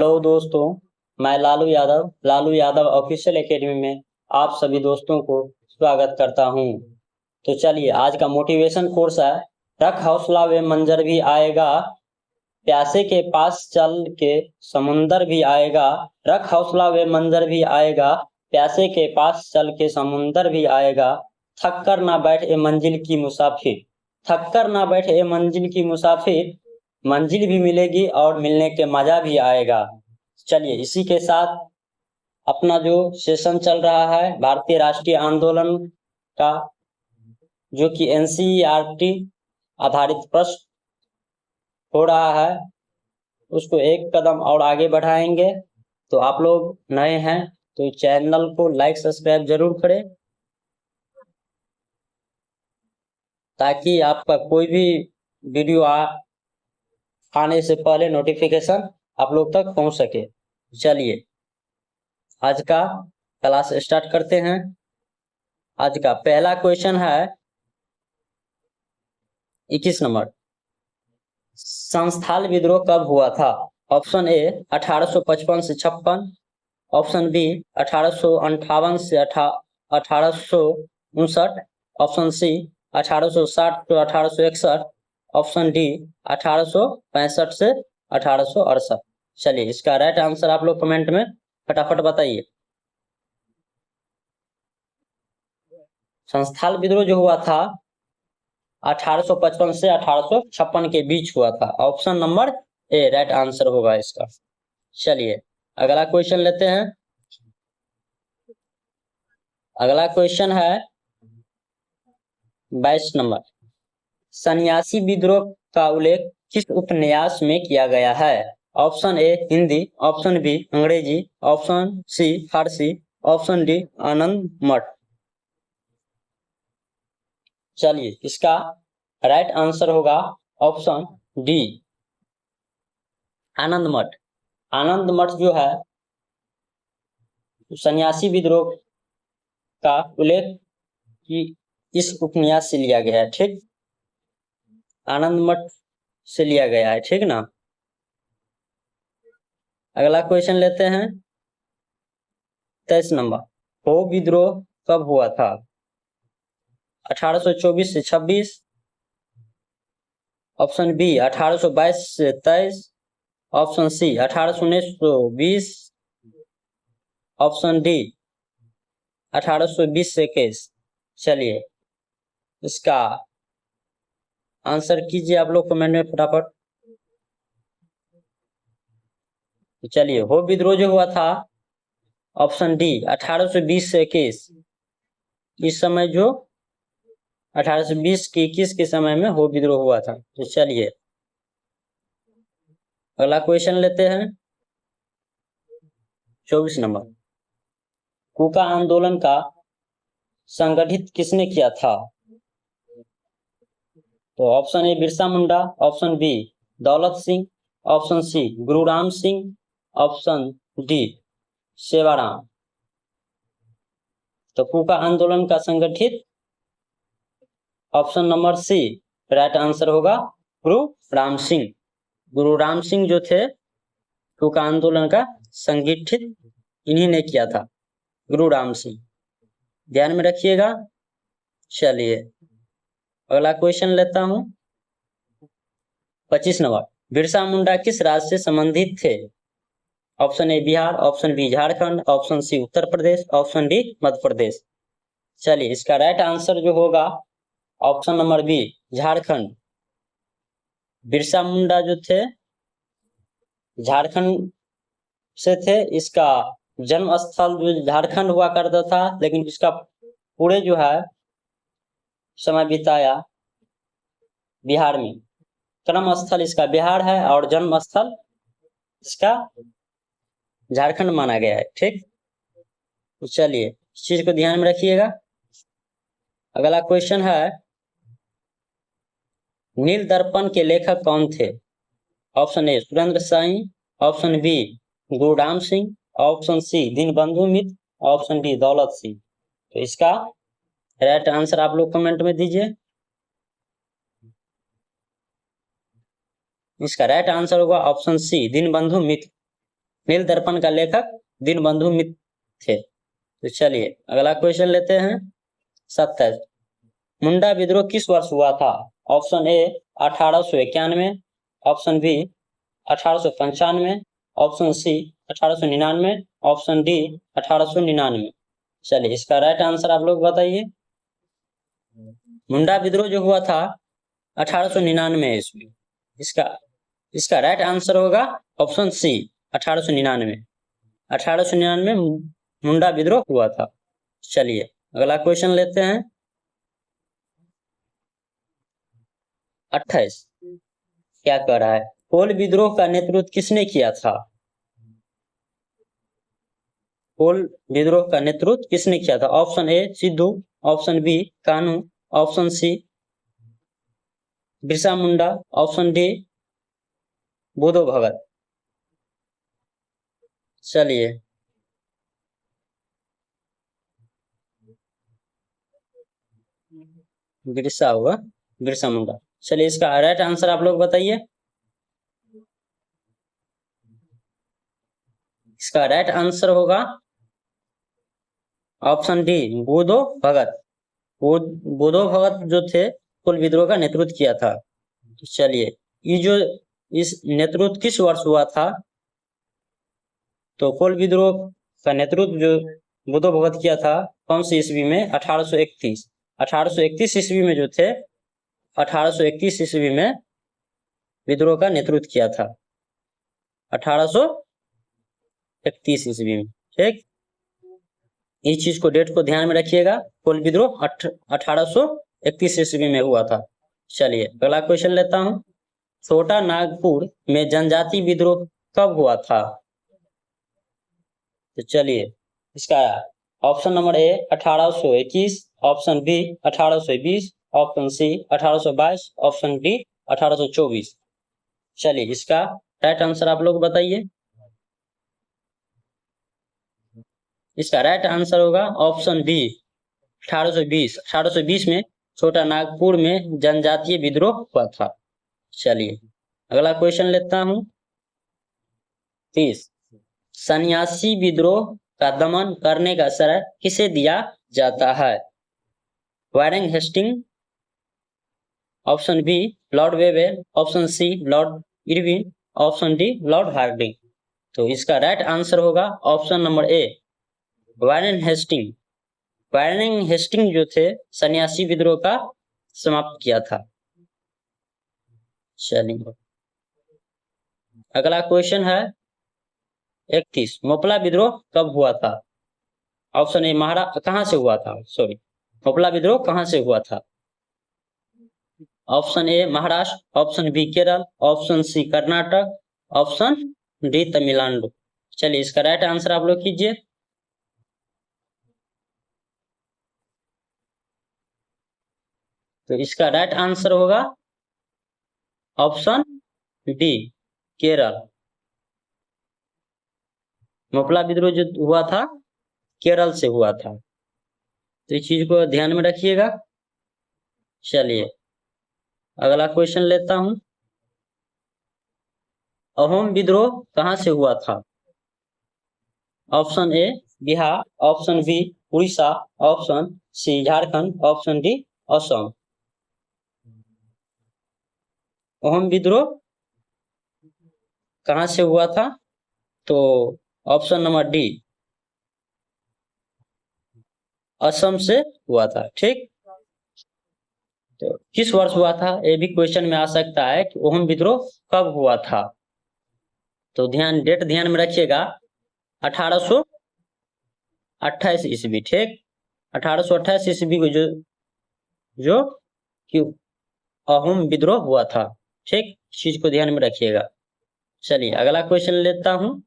Hello दोस्तों, मैं Lalu Yadav official academy में आप सभी दोस्तों को स्वागत करता हूं। तो चलिए, आज का मोटिवेशन कोर्स है, रख हौसला वे मंजर भी आएगा, प्यासे के पास चल के समुंदर भी आएगा। रख हौसला वे मंजर भी आएगा, प्यासे के पास चल के समुंदर भी आएगा। थक कर ना बैठ ए मंजिल की मुसाफिर, थक कर ना बैठ ए मंजिल की मुसाफिर, मंजिल भी मिलेगी और मिलने के मजा भी आएगा। चलिए, इसी के साथ अपना जो सेशन चल रहा है भारतीय राष्ट्रीय आंदोलन का, जो कि एनसीईआरटी आधारित प्रश्न हो रहा है, उसको एक कदम और आगे बढ़ाएंगे। तो आप लोग नए हैं तो चैनल को लाइक सब्सक्राइब जरूर करें, ताकि आपका कोई भी वीडियो आने से पहले नोटिफिकेशन आप लोग तक पहुंच सके। चलिए, आज का क्लास स्टार्ट करते हैं। आज का पहला क्वेश्चन है 21 नंबर, संस्थाल विद्रोह कब हुआ था? ऑप्शन ए 1855 से 56, ऑप्शन बी 1858 से 1859, ऑप्शन सी 1860 से 1861, ऑप्शन डी 1865 से 1868। चलिए, इसका राइट आंसर आप लोग कमेंट में फटाफट बताइए। संस्थाल विद्रोह जो हुआ था 1855 से 1856 के बीच हुआ था। ऑप्शन नंबर ए राइट आंसर होगा इसका। चलिए, अगला क्वेश्चन लेते हैं। अगला क्वेश्चन है 22 नंबर, सन्यासी विद्रोह का उल्लेख किस उपन्यास में किया गया है? Option A Hindi, option B अंग्रेजी, ऑप्शन सी फारसी, ऑप्शन डी आनंद मठ। चलिए, इसका राइट आंसर होगा ऑप्शन डी आनंद मठ। आनंद मठ जो है सन्यासी विद्रोह का उल्लेख कि इस उपन्यास से लिया गया है। ठीक, आनंद मठ से लिया गया है, ठीक ना। अगला क्वेश्चन लेते हैं 23 नंबर, हो विद्रोह कब हुआ था? 1824 से 26, ऑप्शन बी 1822 से 23, ऑप्शन सी 1819 से 20, ऑप्शन डी 1820 से 21। चलिए, इसका आंसर कीजिए आप लोग कमेंट में फटाफट। चलिए, हो विद्रोह जो हुआ था ऑप्शन डी 1820 से 21, इस समय जो 1820 के 21 के समय में हो विद्रोह हुआ था। तो चलिए, अगला क्वेश्चन लेते हैं 24 नंबर, कूका आंदोलन का संगठित किसने किया था? तो option A Birsa Munda, option B Daulat Singh, option C Gururam Singh, option D Sevaram. तो कूका आंदोलन का संगठित option number C right answer होगा गुरुराम सिंह। गुरुराम सिंह जो थे कूका आंदोलन का संगठित इन्हीं ने किया था, गुरुराम सिंह, ध्यान में रखिएगा। चलिए, अगला क्वेश्चन लेता हूं 25 नंबर, बिरसा मुंडा किस राज्य से संबंधित थे? Option A Bihar, option B Jharkhand, option C Uttar Pradesh, option D Madhya Pradesh. चलिए, इसका राइट आंसर जो होगा option number B Jharkhand. Birsa Munda जो थे झारखंड से थे। इसका जन्म स्थल जो झारखंड हुआ करता था, लेकिन इसका पूरे जो है समय बिताया बिहार में। कर्म स्थल इसका बिहार है और जन्म स्थल इसका झारखंड माना गया है। ठीक, तो चलिए, इस चीज को ध्यान में रखिएगा। अगला क्वेश्चन है, नील दर्पण के लेखक कौन थे? Option A Surendra Sai, option B Gururam Singh, option C Dinabandhu Mitra, option D Daulat Singh. तो इसका राइट आंसर आप लोग कमेंट में दीजिए। इसका राइट आंसर होगा ऑप्शन सी दीनबंधु मित्र। नील दर्पण का लेखक दीनबंधु मित्र थे। तो चलिए अगला क्वेश्चन लेते हैं। 27 मुंडा विद्रोह किस वर्ष हुआ था? Option A 1891, option B 1895, option C 1899, option D 1899। चलिए इसका राइट आंसर आप लोग बताइए। मुंडा विद्रोह जो हुआ था 1899 ईस्वी। इसका राइट आंसर होगा ऑप्शन सी 1899। 1899 मुंडा विद्रोह हुआ था। चलिए अगला क्वेश्चन लेते हैं। 28 क्या कह रहा है? कोल विद्रोह का नेतृत्व किसने किया था? कोल विद्रोह का नेतृत्व किसने किया था? Option A Sidhu, option B Kanhu, option C Birsa Munda, option D Budho Bhagat. चलिए बिरसा हुआ, बिरसा मुंडा। चलिए इसका राइट आंसर आप लोग बताइए। इसका राइट आंसर होगा ऑप्शन डी बुधो भगत। बुधो भगत जो थे कुल विद्रोह का नेतृत्व किया था। चलिए इस नेतृत्व किस वर्ष हुआ था? तो कोल विद्रोह का नेतृत्व जो बुधो भगत किया था कौन सी ईस्वी में? 1831। 1831 ईस्वी में जो थे 1831 ईस्वी में विद्रोह का नेतृत्व किया था। 1831 ईस्वी में। ठीक, इस चीज को डेट को ध्यान में रखिएगा। कोल विद्रोह 1831 ईस्वी में हुआ था। चलिए अगला क्वेश्चन लेता हूं। छोटा नागपुर में जनजाति विद्रोह कब हुआ था? तो चलिए इसका option number A 1821, option B 1820, option C 1822, option D 1824। चलिए इसका राइट आंसर आप लोग बताइए। इसका राइट आंसर होगा ऑप्शन बी 1820। 1820 में छोटा नागपुर में जनजातीय विद्रोह हुआ था। चलिए अगला क्वेश्चन लेता हूं। 30 सन्यासी विद्रोह का दमन करने का श्रेय किसे दिया जाता है? Warren Hasting, option B Lord Wavell, option C Lord Irwin, option D Lord Hardinge. तो इसका राइट आंसर होगा option number A Warren Hasting. Warren Hasting जो थे सन्यासी विद्रोह का समाप्त किया था। चलिए अगला क्वेश्चन है 31 मोपला विद्रोह कब हुआ था? ऑप्शन ए कहां से हुआ था? सॉरी, मोपला विद्रोह कहां से हुआ था? Option A Maharashtra, option B Kerala, option C Karnataka, option D Tamil Nadu. चलिए इसका राइट आंसर आप लोग कीजिए। तो इसका राइट आंसर होगा ऑप्शन डी केरल। मोपला विद्रोह जो हुआ था केरल से हुआ था। तो इस चीज को ध्यान में रखिएगा। चलिए अगला क्वेश्चन लेता हूं। अहोम विद्रोह कहां से हुआ था? Option A Bihar, option B Orissa, option C Jharkhand, option D Assam. Ahom विद्रोह कहां से हुआ था? तो ऑप्शन नंबर डी असम से हुआ था। ठीक, तो किस वर्ष हुआ था ये भी क्वेश्चन में आ सकता है कि अहोम विद्रोह कब हुआ था। तो डेट ध्यान में रखिएगा 1828 ईस्वी। ठीक, 1828 ईस्वी को जो अहोम विद्रोह हुआ था। ठीक, चीज को ध्यान में रखिएगा। चलिए अगला क्वेश्चन लेता हूं।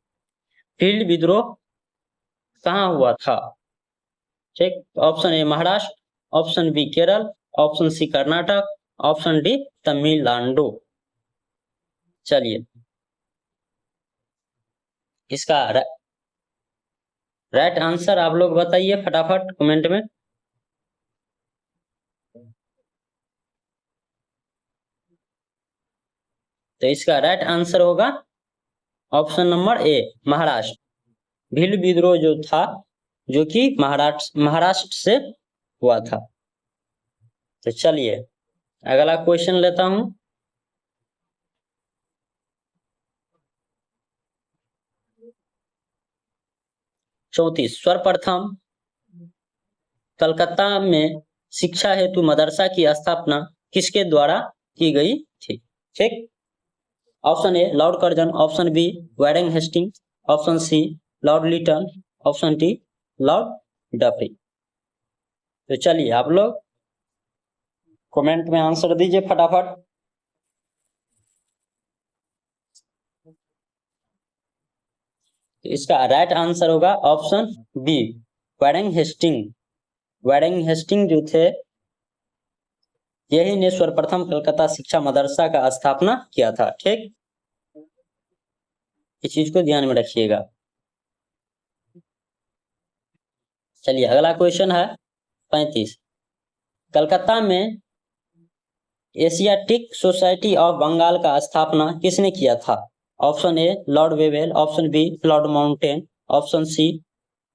फील्ड विद्रोह कहां हुआ था? ठीक, option A Maharashtra, option B Kerala, option C Karnataka, option D Tamil Nadu. चलिए इसका राइट आंसर आप लोग बताइए फटाफट कमेंट में। तो इसका राइट आंसर होगा ऑप्शन नंबर ए महाराष्ट्र। भील विद्रोह जो था, जो कि महाराष्ट्र से हुआ था। तो चलिए अगला क्वेश्चन लेता हूं। चौंतीस, सर्वप्रथम कलकत्ता में शिक्षा हेतु मदरसा की स्थापना किसके द्वारा की गई थी? ठीक, option A Lord Curzon, option B Warren Hastings, option C Lord Lytton, option D Lord Dufferin. तो चलिए आप लोग कमेंट में आंसर दीजिए फटाफट। इसका राइट आंसर होगा option B Warren Hasting. Warren Hasting जो थे, यही ने सर्वप्रथम कलकत्ता शिक्षा मदरसा का स्थापना किया था। ठीक, इस चीज को ध्यान में रखिएगा। चलिए अगला क्वेश्चन है 35, कलकत्ता में एशियाटिक सोसाइटी ऑफ बंगाल का स्थापना किसने किया था? Option A Lord Wavell, option B Lord Mountain, option C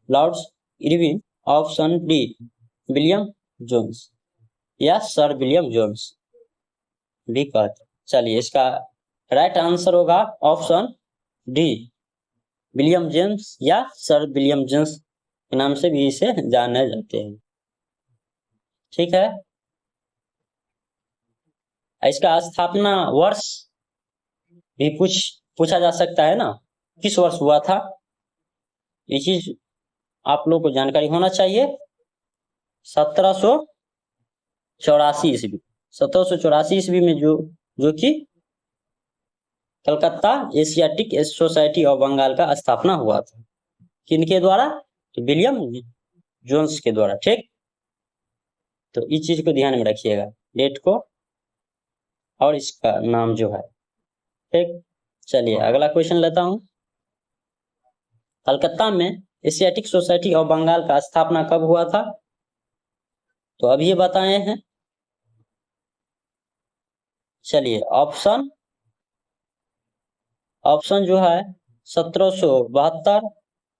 Lord Irwin, option D William Jones या सर विलियम जोन्स भी कहते। चलिए इसका राइट आंसर होगा ऑप्शन डी विलियम जेम्स या सर विलियम जोन्स के नाम से भी इसे जाने जाते हैं। ठीक है, इसका स्थापना वर्ष भी पूछा जा सकता है ना, किस वर्ष हुआ था, ये चीज आप लोग को जानकारी होना चाहिए। 1784 ईस्वी, 1784 ईस्वी में जो कि Calcutta Asiatic Society of Bengal का स्थापना हुआ था। किनके द्वारा? तो विलियम जोन्स के द्वारा। ठीक, तो इस चीज को ध्यान में रखिएगा, डेट को और इसका नाम जो है। ठीक, चलिए अगला क्वेश्चन लेता हूं। कलकत्ता में एशियाटिक सोसाइटी ऑफ बंगाल का स्थापना कब हुआ था? तो अभी ये बताए हैं। चलिए ऑप्शन जो है 1772,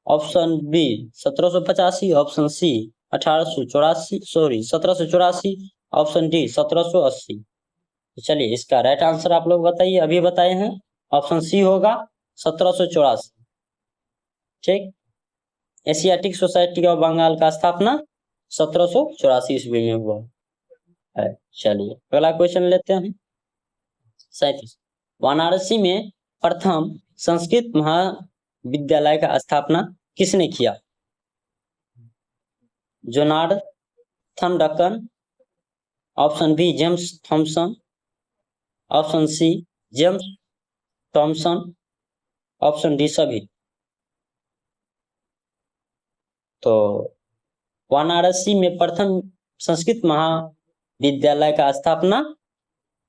option B 1785, option C 1784, option D 1780। चलिए इसका राइट आंसर आप लोग बताइए, अभी बताए हैं। ऑप्शन सी होगा 1784। ठीक, एशियाटिक सोसाइटी ऑफ बंगाल का स्थापना 1784 ईस्वी में हुआ है। चलिए अगला क्वेश्चन लेते हैं। 37, वाराणसी में प्रथम संस्कृत महाविद्यालय का स्थापना किसने किया? Jonathan Duncan, option B James Thomson, option C James Thomson, option D सभी। तो वाराणसी में प्रथम संस्कृत महाविद्यालय का स्थापना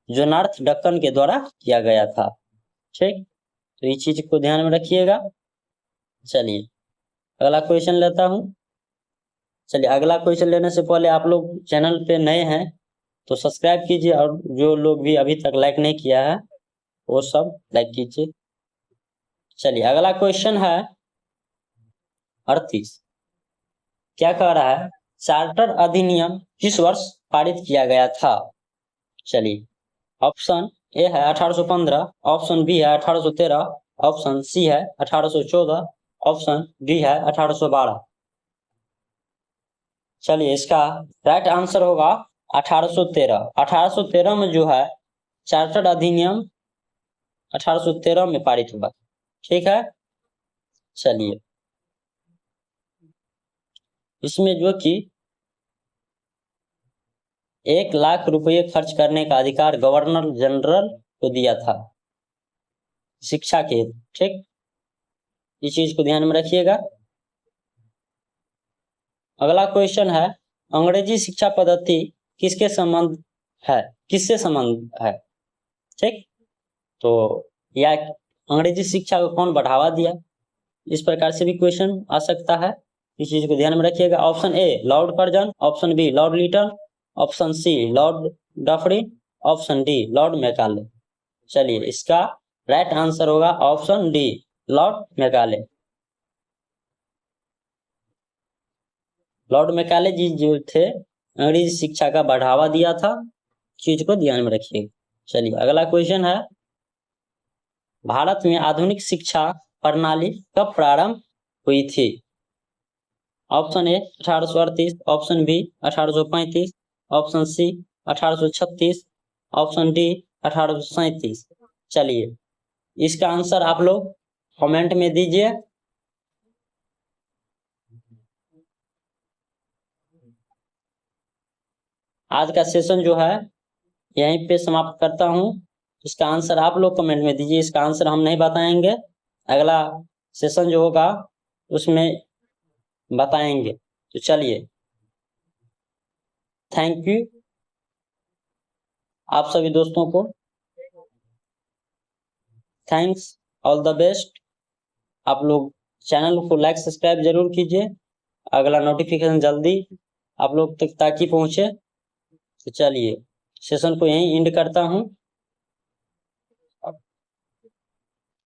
जोनाथन डक्कन के द्वारा किया गया था। ठीक, तो इस चीज को ध्यान में रखिएगा। चलिए अगला क्वेश्चन लेता हूं। चलिए अगला क्वेश्चन लेने से पहले आप लोग चैनल पे नए हैं तो सब्सक्राइब कीजिए, और जो लोग भी अभी तक लाइक नहीं किया है वो सब लाइक कीजिए। चलिए अगला क्वेश्चन है 38, क्या कह रहा है? चार्टर अधिनियम किस वर्ष पारित किया गया था? चलिए ऑप्शन ए है 1815, ऑप्शन बी है 1813, ऑप्शन सी है 1814, ऑप्शन डी है 1812। चलिए इसका राइट आंसर होगा 1813। 1813 में जो है चार्टर्ड अधिनियम 1813 में पारित हुआ। ठीक है, चलिए इसमें जो कि 1 लाख रुपये खर्च करने का अधिकार गवर्नर जनरल को दिया था शिक्षा के। ठीक, इस चीज को ध्यान में रखिएगा। अगला क्वेश्चन है, अंग्रेजी शिक्षा पद्धति किससे संबंध है? ठीक, तो या अंग्रेजी शिक्षा को कौन बढ़ावा दिया, इस प्रकार से भी क्वेश्चन आ सकता है, इस चीज को ध्यान में रखिएगा। Option A Lord Curzon, option B Lord Lytton, option C Lord Dufferin, option D Lord Macaulay. चलिए इसका राइट आंसर होगा option D Lord Macaulay. Lord Macaulay ji जो थे अंग्रेजी शिक्षा का बढ़ावा दिया था, चीज को ध्यान में रखिएगा। चलिए अगला क्वेश्चन है, भारत में आधुनिक शिक्षा प्रणाली कब प्रारंभ हुई थी? Option A 1838, option B 1835, option C 1836, option D 1837। चलिए इसका आंसर आप लोग कमेंट में दीजिए। आज का सेशन जो है यहीं पे समाप्त करता हूं। इसका आंसर आप लोग कमेंट में दीजिए, इसका आंसर हम नहीं बताएंगे, अगला सेशन जो होगा उसमें बताएंगे। तो चलिए थैंक यू आप सभी दोस्तों को, थैंक्स, ऑल द बेस्ट। आप लोग चैनल को लाइक सब्सक्राइब जरूर कीजिए, अगला नोटिफिकेशन जल्दी आप लोग तक ताकि पहुंचे। तो चलिए सेशन को यहीं एंड करता हूं।